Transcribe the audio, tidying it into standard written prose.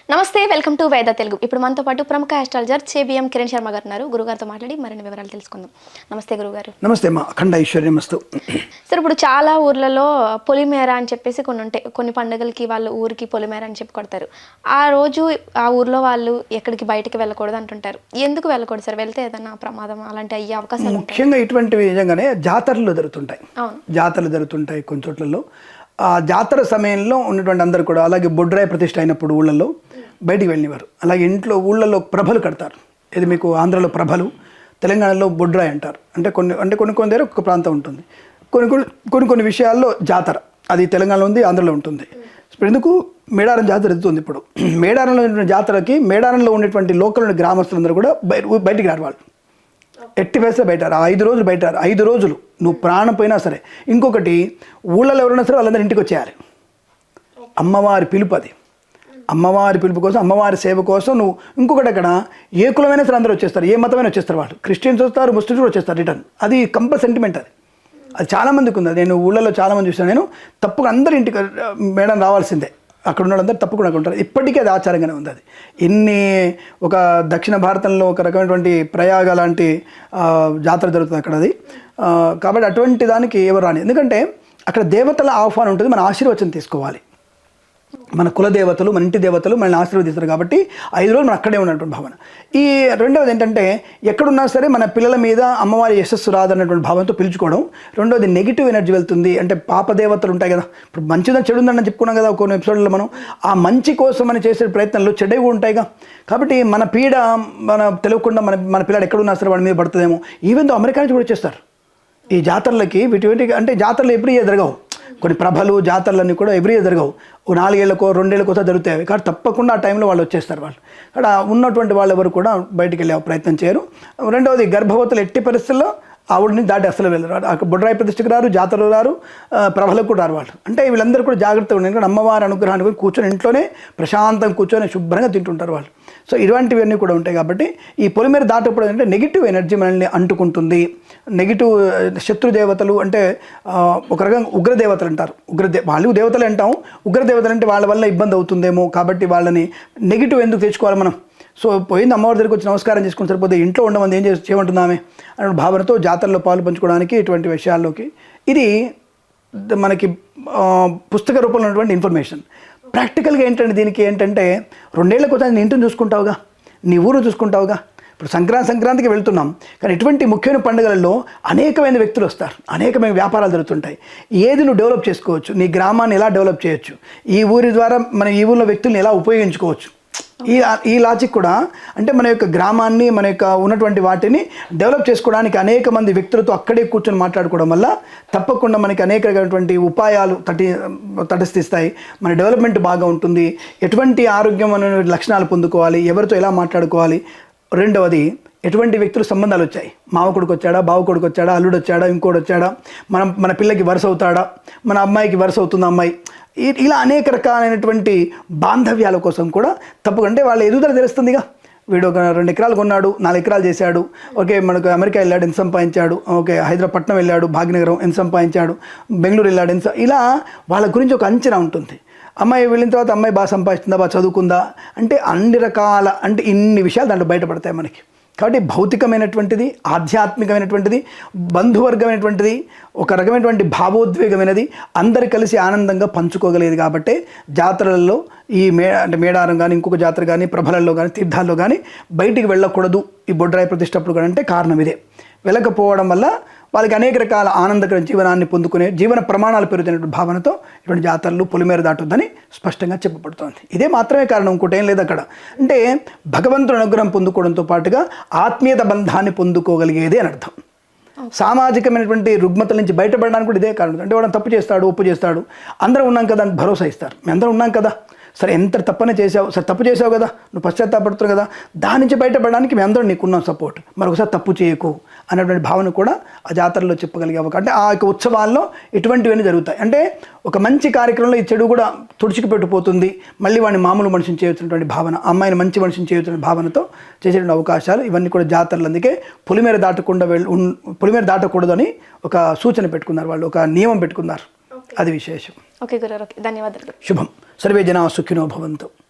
నమస్తే, welcome to వేద తెలుగు. ఇప్పుడు మనతో పాటు ప్రముఖ ఆస్ట్రాలజర్ చేబిఎం కిరణ్ శర్మ గారు ఉన్నారు. గురుగారితో మాట్లాడి మరిన్ని వివరాలు తెలుసుకుందాం. నమస్తే గురుగారు. నమస్తే అమ్మా, అఖండ ఐశ్వర్యమస్తు. సార్, ఇప్పుడు చాలా ఊర్లలో పొలిమేర అని చెప్పేసి కొన్ని ఉంటాయి. కొన్ని పండుగలకి వాళ్ళు ఊరికి పొలిమేర అని చెప్పి కొడతారు. ఆ రోజు ఆ ఊర్లో వాళ్ళు ఎక్కడికి బయటికి వెళ్ళకూడదు అంటుంటారు. ఎందుకు వెళ్ళకూడదు సార్? వెళ్తే ఏదైనా ప్రమాదం అలాంటి అయ్యే అవకాశాలు? ముఖ్యంగా ఇటువంటివి నిజంగానే జాతరలు జరుగుతుంటాయి కొన్ని చోట్లలో. ఆ జాతర సమయంలో ఉన్నటువంటి అందరూ కూడా, అలాగే బొడ్రాయి ప్రతిష్ఠ అయినప్పుడు ఊళ్ళల్లో బయటికి వెళ్ళినవారు. అలాగే ఇంట్లో ఊళ్ళల్లో ప్రభలు కడతారు. ఇది మీకు ఆంధ్రలో ప్రభలు, తెలంగాణలో బొడ్రాయి అంటారు. అంటే కొన్ని దగ్గర ఒక ప్రాంతం ఉంటుంది. కొన్ని విషయాల్లో జాతర అది తెలంగాణలో ఉంది, ఆంధ్రలో ఉంటుంది. ఇప్పుడు ఎందుకు మేడారం జాతర జరుగుతుంది. ఇప్పుడు మేడారంలో ఉన్నటువంటి జాతరకి మేడారంలో ఉన్నటువంటి లోకల్ గ్రామస్తులందరూ కూడా బయటికి రారు. వాళ్ళు ఎట్టి ఫేస్లో బయటారు. 5 రోజులు బయటారు. 5 రోజులు నువ్వు ప్రాణం పోయినా సరే. ఇంకొకటి, ఊళ్ళలో ఎవరైనా సరే వాళ్ళందరూ ఇంటికి వచ్చేయాలి. అమ్మవారి పిలుపు అది. అమ్మవారి పిలుపు కోసం, అమ్మవారి సేవ కోసం నువ్వు. ఇంకొకటి, అక్కడ ఏ కులమైనా సరే అందరూ వచ్చేస్తారు, ఏ మతమైనా వచ్చేస్తారు. వాళ్ళు క్రిస్టియన్స్ వస్తారు, ముస్లిమ్స్ కూడా వచ్చేస్తారు రిటర్న్. అది కంపల్ సెంటిమెంట్. అది చాలామందికి ఉంది. నేను ఊళ్ళలో చాలామంది చూసాను. నేను తప్పకుండా అందరూ ఇంటికి మేడం రావాల్సిందే. అక్కడ ఉన్న వాళ్ళందరూ తప్పకుండా ఉంటారు. ఇప్పటికీ అది ఆచారంగానే ఉంది. అది ఒక దక్షిణ భారతంలో ఒక రకమైనటువంటి ప్రయాగ లాంటి జాతర జరుగుతుంది అక్కడ. అది కాబట్టి అటువంటి దానికి ఎవరు రాని. ఎందుకంటే అక్కడ దేవతల ఆహ్వానం ఉంటుంది. మన ఆశీర్వచనం తీసుకోవాలి. మన కుల దేవతలు, మన ఇంటి దేవతలు మనల్ని ఆశీర్వదిస్తారు. కాబట్టి 5 రోజులు మనం అక్కడే ఉన్నటువంటి భావన. ఈ రెండవది ఏంటంటే, ఎక్కడున్నా సరే మన పిల్లల మీద అమ్మవారి యశస్సు రాదన్నటువంటి భావంతో పిలుచుకోవడం. రెండవది, నెగిటివ్ ఎనర్జీ వెళ్తుంది. అంటే పాప దేవతలు ఉంటాయి కదా. ఇప్పుడు మంచిదని చెడు ఉందని చెప్పుకున్నాం కదా కొన్ని ఎపిసోడ్లో. మనం ఆ మంచి కోసం అని చేసే ప్రయత్నంలో చెడ్డవి ఉంటాయిగా. కాబట్టి మన పీడ తెలియకుండా మన పిల్లడు ఎక్కడున్నా సరే వాడి మీద పడుతుందేమో. ఈవెన్ దో అమెరికా నుంచి కూడా వచ్చేస్తారు ఈ జాతరలకి. వీటి అంటే జాతరలు ఎప్పుడు జరగవు. కొన్ని ప్రభలు జాతరలన్నీ కూడా ఎవ్రీ ఇయర్ జరగవు. 4 ఏళ్ళకో 2 ఏళ్ళకో జరుగుతాయి. కాబట్టి తప్పకుండా ఆ టైంలో వాళ్ళు వచ్చేస్తారు. వాళ్ళు అక్కడ ఉన్నటువంటి వాళ్ళు ఎవరు కూడా బయటికి వెళ్ళే ప్రయత్నం చేయరు. రెండవది, గర్భవతులు ఎట్టి పరిస్థితుల్లో ఆవిడని దాటి అసలు వెళ్ళరు. అక్కడ బొడ్రాయి ప్రతిష్టకు రారు, జాతరలు రారు, ప్రభలకు కూడా రారు వాళ్ళు. అంటే వీళ్ళందరూ కూడా జాగ్రత్తగా ఉండాలి. ఎందుకంటే అమ్మవారి అనుగ్రహాన్ని కూర్చొని ఇంట్లోనే ప్రశాంతంగా కూర్చొని శుభ్రంగా తింటుంటారు వాళ్ళు. సో ఇటువంటివన్నీ కూడా ఉంటాయి. కాబట్టి ఈ పొలిమేర దాటప్పుడు ఏంటంటే నెగిటివ్ ఎనర్జీ మనల్ని అంటుకుంటుంది. నెగిటివ్ శత్రుదేవతలు అంటే ఒక రకంగా ఉగ్రదేవతలు అంటారు. వాళ్ళు దేవతలు అంటాం. ఉగ్రదేవతలు అంటే వాళ్ళ వల్ల ఇబ్బంది అవుతుందేమో. కాబట్టి వాళ్ళని నెగిటివ్ ఎందుకు తెచ్చుకోవాలి మనం? సో పోయింది అమ్మవారి దగ్గరికి వచ్చి నమస్కారం చేసుకుని సరిపోతే ఇంట్లో ఉండమంది ఏం చేయమంటున్నామే అనే భావనతో జాతరలో పాలు పంచుకోవడానికి ఇటువంటి విషయాల్లోకి. ఇది మనకి పుస్తక రూపంలో ఉన్నటువంటి ఇన్ఫర్మేషన్. ప్రాక్టికల్గా ఏంటంటే దీనికి ఏంటంటే 2 ఏళ్ళకి వచ్చి నీ ఇంటిని చూసుకుంటావుగా, నీ ఊరు చూసుకుంటావుగా. ఇప్పుడు సంక్రాంతికి వెళ్తున్నాం. కానీ ఇటువంటి ముఖ్యమైన పండుగలలో అనేకమైన వ్యక్తులు వస్తారు, అనేకమైన వ్యాపారాలు జరుగుతుంటాయి. ఏది నువ్వు డెవలప్ చేసుకోవచ్చు, నీ గ్రామాన్ని ఎలా డెవలప్ చేయొచ్చు, ఈ ఊరి ద్వారా మన ఈ ఊరిలో వ్యక్తుల్ని ఎలా ఉపయోగించుకోవచ్చు. ఈ లాజిక్ కూడా అంటే మన యొక్క గ్రామాన్ని, మన యొక్క ఉన్నటువంటి వాటిని డెవలప్ చేసుకోవడానికి అనేక మంది వ్యక్తులతో అక్కడే కూర్చొని మాట్లాడుకోవడం వల్ల తప్పకుండా మనకి అనేక రకమైనటువంటి ఉపాయాలు తటస్థిస్తాయి. మన డెవలప్మెంట్ బాగా ఉంటుంది. ఎటువంటి ఆరోగ్యం అనే లక్షణాలు పొందుకోవాలి, ఎవరితో ఎలా మాట్లాడుకోవాలి. రెండవది, ఎటువంటి వ్యక్తులు సంబంధాలు వచ్చాయి. మావ కొడుకు వచ్చాడా, బావ కొడుకు వచ్చాడా, అల్లుడు వచ్చాడా, ఇంకోటి వచ్చాడా, మన పిల్లకి వరుస అవుతాడా, మన అమ్మాయికి వరుస అవుతుంది అమ్మాయి. ఇలా అనేక రకాలైనటువంటి బాంధవ్యాల కోసం కూడా తప్పకుండా వాళ్ళ ఎదుగుదల తెలుస్తుందిగా. వీడు ఒక 2 ఎకరాలు కొన్నాడు, 4 ఎకరాలు చేశాడు. ఓకే, మనకు అమెరికా వెళ్ళాడు, ఎంత సంపాదించాడు. ఓకే, హైదరాబాద్ వెళ్ళాడు, భాగ్యనగరం ఎంత సంపాదించాడు, బెంగళూరు వెళ్ళాడు ఇలా వాళ్ళ గురించి ఒక అంచనా ఉంటుంది. అమ్మాయి వెళ్ళిన తర్వాత అమ్మాయి బాగా సంపాదిస్తుందా, బాగా చదువుకుందా, అంటే అన్ని రకాల అంటే ఇన్ని విషయాలు దాంట్లో బయటపడతాయి మనకి. కాబట్టి భౌతికమైనటువంటిది, ఆధ్యాత్మికమైనటువంటిది, బంధువర్గమైనటువంటిది, ఒక రకమైనటువంటి భావోద్వేగమైనది అందరు కలిసి ఆనందంగా పంచుకోగలిగేది. కాబట్టి జాతరలలో ఈ మేడారం కానీ, ఇంకొక జాతర కానీ, ప్రభలలో కానీ, తీర్థాల్లో కానీ బయటికి వెళ్ళకూడదు ఈ బొడ్రాయి ప్రతిష్టప్పుడు కూడా అంటే కారణం ఇదే. వెళ్ళకపోవడం వల్ల వాళ్ళకి అనేక రకాల ఆనందకర జీవనాన్ని పొందుకునే జీవన ప్రమాణాలు పెరుగుతున్నటువంటి భావనతో ఇటువంటి జాతరలు పొలిమేర దాటొద్దని స్పష్టంగా చెప్పబడుతోంది. ఇదే మాత్రమే కారణం, ఇంకోటి ఏం లేదు అక్కడ. అంటే భగవంతుని అనుగ్రహం పొందుకోవడంతో పాటుగా ఆత్మీయత బంధాన్ని పొందుకోగలిగేది అని అర్థం. సామాజికమైనటువంటి రుగ్మతల నుంచి బయటపడడానికి కూడా ఇదే కారణం. అంటే వాడు తప్పు చేస్తాడు, ఒప్పు చేస్తాడు, అందరం ఉన్నాం కదా అని భరోసా ఇస్తారు. మేము అందరం ఉన్నాం కదా, సరే ఎంత తప్పనే చేసావు, సరే తప్పు చేసావు కదా, నువ్వు పశ్చాత్తాపడుతున్నావు కదా, దాని నుంచి బయటపడడానికి మేము అందరం నీకున్నాం సపోర్ట్, మరొకసారి తప్పు చేయకు అనేటువంటి భావన కూడా ఆ జాతరలో చెప్పగలిగే అంటే ఆ యొక్క ఉత్సవాల్లో ఇటువంటివన్నీ జరుగుతాయి. అంటే ఒక మంచి కార్యక్రమంలో ఈ చెడు కూడా తుడిచికి పెట్టిపోతుంది, మళ్ళీ వాడిని మామూలు మనిషిని చేయొచ్చినటువంటి భావన, అమ్మాయిని మంచి మనిషిని చేయొచ్చిన భావనతో చేసేటువంటి అవకాశాలు ఇవన్నీ కూడా జాతరలు. అందుకే పొలిమేర దాటకూడదు అని ఒక సూచన పెట్టుకున్నారు వాళ్ళు, ఒక నియమం పెట్టుకున్నారు. అది విశేషం. ఓకే గురుగారు, ధన్యవాదాలు. శుభం. సర్వే జనా సుఖినో భవంతు.